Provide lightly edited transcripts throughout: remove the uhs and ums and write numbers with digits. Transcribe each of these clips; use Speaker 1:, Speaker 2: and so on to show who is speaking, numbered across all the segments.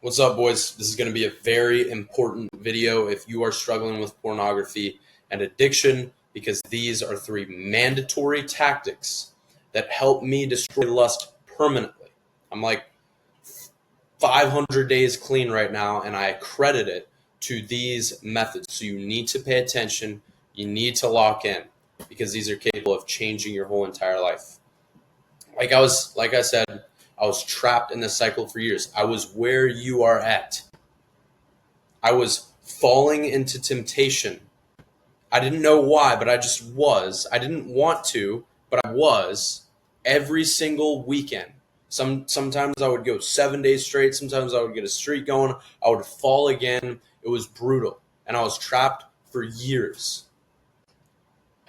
Speaker 1: What's up, boys? This is going to be a very important video if you are struggling with pornography and addiction, because these are 3 mandatory tactics that help me destroy lust permanently. I'm like 500 days clean right now, and I credit it to these methods. So you need to pay attention. You need to lock in, because these are capable of changing your whole entire life. Like I said, I was trapped in this cycle for years. I was where you are at. I was falling into temptation. I didn't know why, but I just was. I didn't want to, but I was every single weekend. Sometimes I would go 7 days straight. Sometimes I would get a streak going. I would fall again. It was brutal. And I was trapped for years.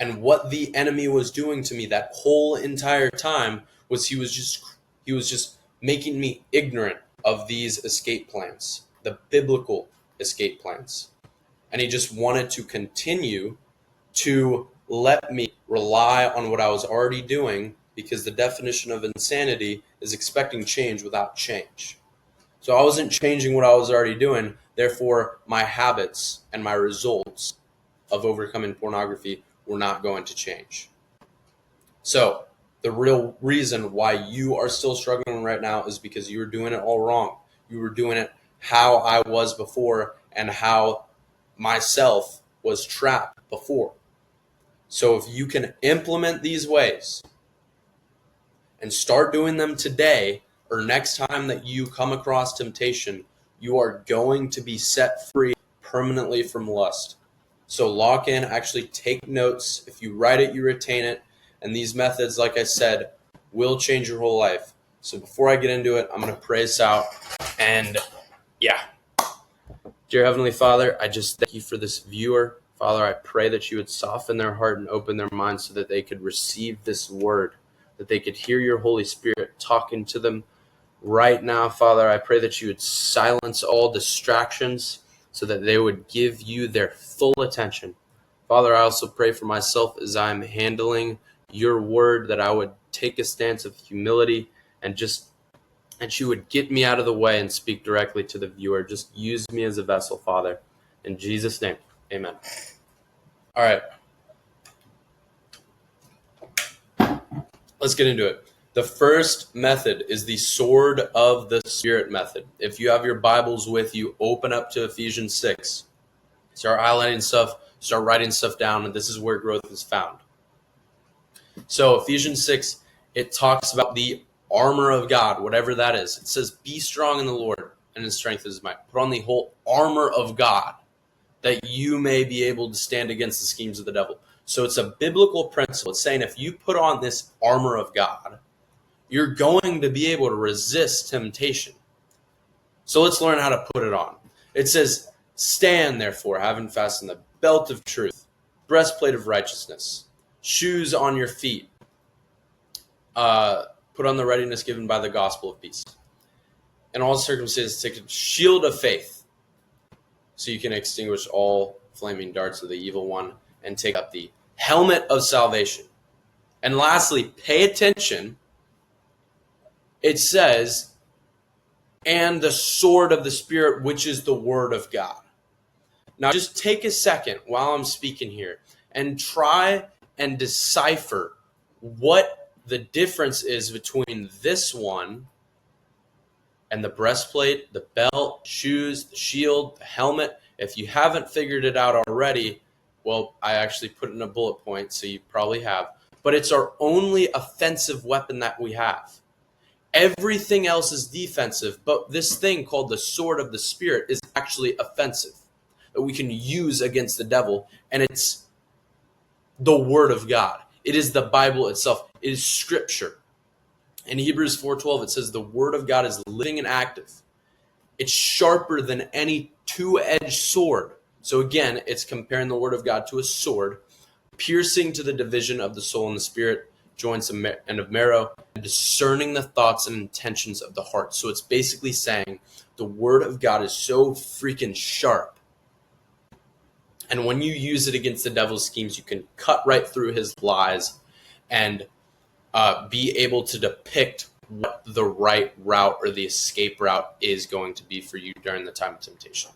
Speaker 1: And what the enemy was doing to me that whole entire time was he was just making me ignorant of these escape plans, the biblical escape plans. And he just wanted to continue to let me rely on what I was already doing, because the definition of insanity is expecting change without change. So I wasn't changing what I was already doing. Therefore, my habits and my results of overcoming pornography were not going to change. So the real reason why you are still struggling right now is because you were doing it all wrong. You were doing it how I was before and how myself was trapped before. So if you can implement these ways and start doing them today, or next time that you come across temptation, you are going to be set free permanently from lust. So lock in, actually take notes. If you write it, you retain it. And these methods, like I said, will change your whole life. So before I get into it, I'm going to pray us out. And dear Heavenly Father, I just thank you for this viewer. Father, I pray that you would soften their heart and open their mind so that they could receive this word, that they could hear your Holy Spirit talking to them right now. Father, I pray that you would silence all distractions so that they would give you their full attention. Father, I also pray for myself as I'm handling your word, that I would take a stance of humility and that you would get me out of the way and speak directly to the viewer. Just use me as a vessel, Father. In Jesus' name, amen. All right. Let's get into it. The first method is the sword of the Spirit method. If you have your Bibles with you, open up to Ephesians 6. Start highlighting stuff, start writing stuff down, and this is where growth is found. So Ephesians 6, it talks about the armor of God, whatever that is. It says, be strong in the Lord and in strength of his might. Put on the whole armor of God, that you may be able to stand against the schemes of the devil. So it's a biblical principle. It's saying if you put on this armor of God, you're going to be able to resist temptation. So let's learn how to put it on. It says, stand therefore, having fastened the belt of truth, breastplate of righteousness, shoes on your feet, put on the readiness given by the gospel of peace. In all circumstances, take a shield of faith, so you can extinguish all flaming darts of the evil one, and take up the helmet of salvation. And lastly, pay attention. It says, and the sword of the Spirit, which is the word of God. Now just take a second while I'm speaking here and try and decipher what the difference is between this one and the breastplate, the belt, shoes, the shield, the helmet. If you haven't figured it out already, well, I actually put it in a bullet point, so you probably have. But it's our only offensive weapon that we have. Everything else is defensive, but this thing called the sword of the Spirit is actually offensive, that we can use against the devil, and it's the word of God. It is the Bible itself. It is scripture. In Hebrews 4:12, it says the word of God is living and active. It's sharper than any two-edged sword. So again, it's comparing the word of God to a sword, piercing to the division of the soul and the spirit, joints and of marrow, and discerning the thoughts and intentions of the heart. So it's basically saying the word of God is so freaking sharp. And when you use it against the devil's schemes, you can cut right through his lies and be able to depict what the right route or the escape route is going to be for you during the time of temptation.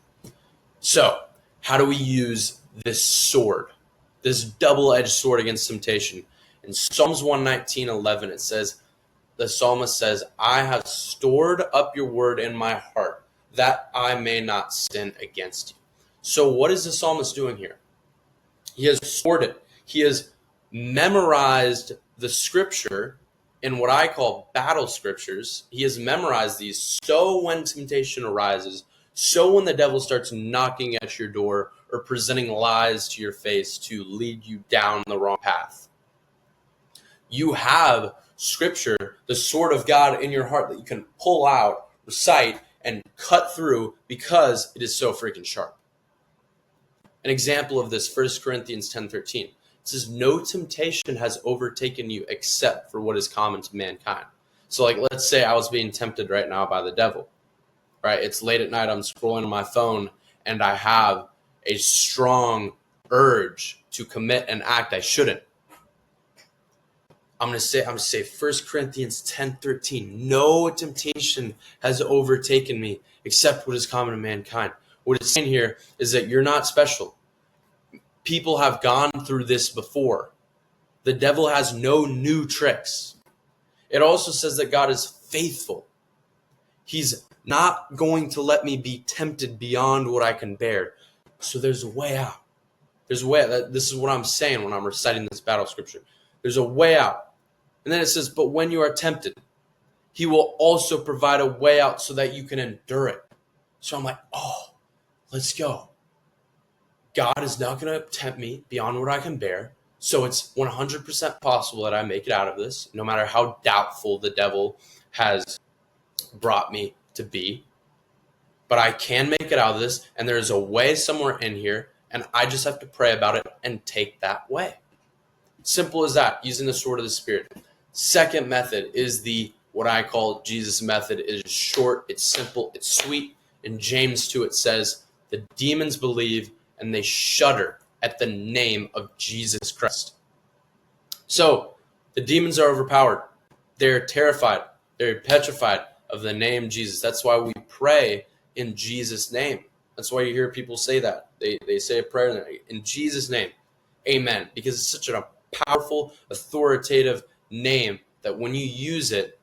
Speaker 1: So, how do we use this sword, this double-edged sword against temptation? In Psalms 119:11, it says, the psalmist says, I have stored up your word in my heart, that I may not sin against you. So what is the psalmist doing here? He has stored it. He has memorized the scripture in what I call battle scriptures. He has memorized these, so when temptation arises, so when the devil starts knocking at your door or presenting lies to your face to lead you down the wrong path, you have scripture, the sword of God in your heart that you can pull out, recite, and cut through because it is so freaking sharp. An example of this, 1 Corinthians 10:13. It says, no temptation has overtaken you except for what is common to mankind. So like, let's say I was being tempted right now by the devil, right? It's late at night, I'm scrolling on my phone, and I have a strong urge to commit an act I shouldn't. I'm going to say 1 Corinthians 10:13. No temptation has overtaken me except what is common to mankind. What it's saying here is that you're not special. People have gone through this before. The devil has no new tricks. It also says that God is faithful. He's not going to let me be tempted beyond what I can bear. So there's a way out. There's a way out. This is what I'm saying when I'm reciting this battle scripture. There's a way out. And then it says, but when you are tempted, he will also provide a way out so that you can endure it. So I'm like, oh, let's go. God is not going to tempt me beyond what I can bear. So it's 100% possible that I make it out of this, no matter how doubtful the devil has brought me to be. But I can make it out of this, and there's a way somewhere in here, and I just have to pray about it and take that way. Simple as that, using the sword of the Spirit. Second method is what I call Jesus method. It is short, it's simple, it's sweet. In James 2, it says, the demons believe and they shudder at the name of Jesus Christ. So the demons are overpowered. They're terrified. They're petrified of the name Jesus. That's why we pray in Jesus' name. That's why you hear people say that. They say a prayer in Jesus' name. Amen. Because it's such a powerful, authoritative name that when you use it,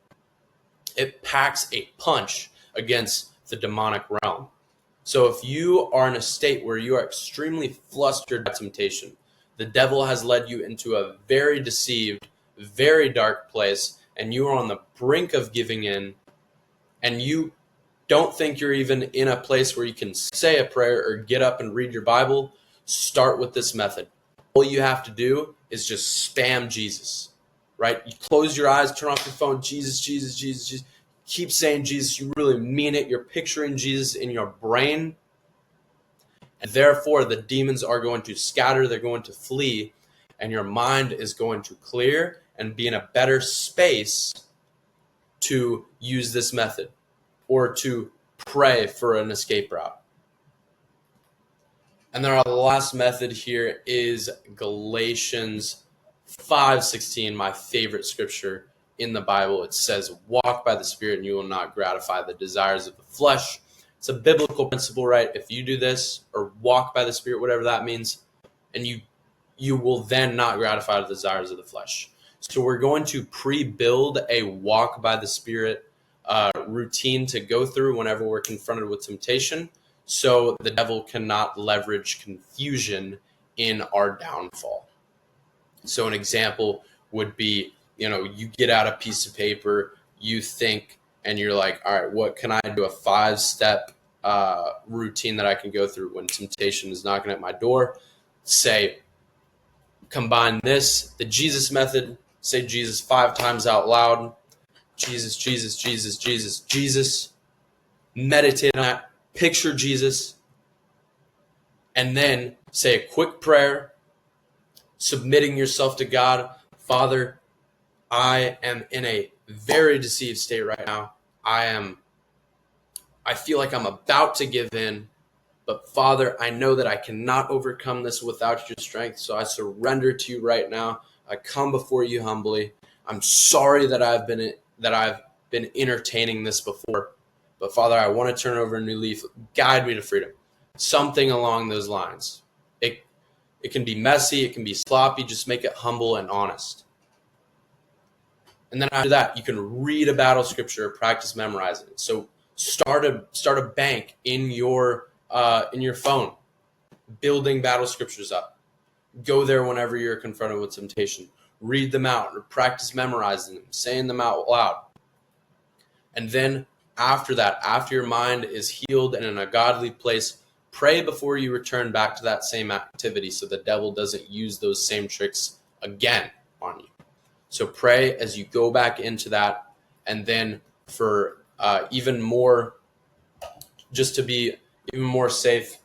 Speaker 1: it packs a punch against the demonic realm. So if you are in a state where you are extremely flustered by temptation, the devil has led you into a very deceived, very dark place, and you are on the brink of giving in, and you don't think you're even in a place where you can say a prayer or get up and read your Bible, start with this method. All you have to do is just spam Jesus, right? You close your eyes, turn off your phone, Jesus, Jesus, Jesus, Jesus. Keep saying Jesus. You really mean it. You're picturing Jesus in your brain. And therefore, the demons are going to scatter. They're going to flee. And your mind is going to clear and be in a better space to use this method or to pray for an escape route. And then our last method here is Galatians 5:16, my favorite scripture in the Bible. It says, walk by the Spirit and you will not gratify the desires of the flesh. It's a biblical principle, right? If you do this or walk by the Spirit, whatever that means, and you will then not gratify the desires of the flesh. So we're going to pre-build a walk by the Spirit routine to go through whenever we're confronted with temptation, so the devil cannot leverage confusion in our downfall. So an example would be, you get out a piece of paper, you think, and you're like, all right, what can I do? A 5-step routine that I can go through when temptation is knocking at my door. Say, combine this, the Jesus method, say Jesus 5 times out loud. Jesus, Jesus, Jesus, Jesus, Jesus. Meditate on that. Picture Jesus. And then say a quick prayer, submitting yourself to God. Father, I am in a very deceived state right now. I feel like I'm about to give in, but Father, I know that I cannot overcome this without your strength, so I surrender to you right now. I come before you humbly. I'm sorry that I've been entertaining this before, but Father, I want to turn over a new leaf. Guide me to freedom. Something along those lines. It can be messy. It can be sloppy. Just make it humble and honest. And then after that, you can read a battle scripture, practice memorizing it. So start a bank in your phone, building battle scriptures up. Go there whenever you're confronted with temptation. Read them out or practice memorizing them, saying them out loud. And then after that, after your mind is healed and in a godly place, pray before you return back to that same activity so the devil doesn't use those same tricks again on you. So pray as you go back into that, and then for even more, just to be even more safe,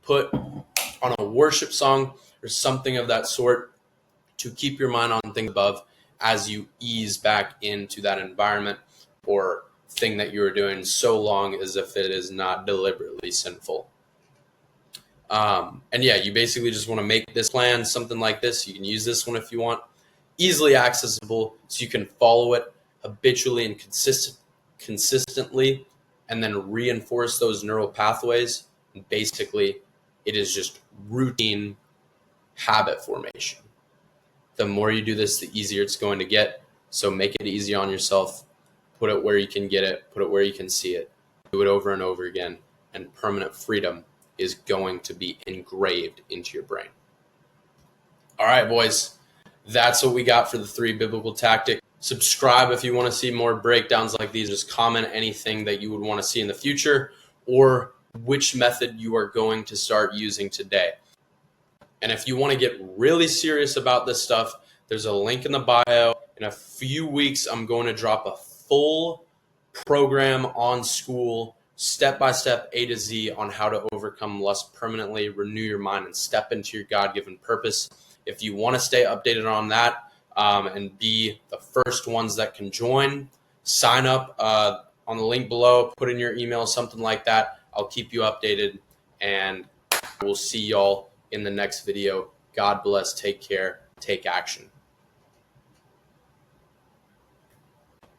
Speaker 1: put on a worship song or something of that sort to keep your mind on things above as you ease back into that environment or thing that you are doing, so long as if it is not deliberately sinful. And yeah, you basically just want to make this plan, something like this. You can use this one if you want. Easily accessible, so you can follow it habitually and consistently, and then reinforce those neural pathways. And basically, it is just routine habit formation. The more you do this, the easier it's going to get. So make it easy on yourself. Put it where you can get it. Put it where you can see it. Do it over and over again. And permanent freedom is going to be engraved into your brain. All right, boys. That's what we got for the 3 biblical tactics. Subscribe if you want to see more breakdowns like these. Just comment anything that you would want to see in the future or which method you are going to start using today. And if you want to get really serious about this stuff, there's a link in the bio. In a few weeks, I'm going to drop a full program on school, step-by-step, A to Z, on how to overcome lust permanently, renew your mind, and step into your God-given purpose. If you want to stay updated on that and be the first ones that can join, sign up on the link below, put in your email, something like that. I'll keep you updated, and we'll see y'all in the next video. God bless. Take care. Take action.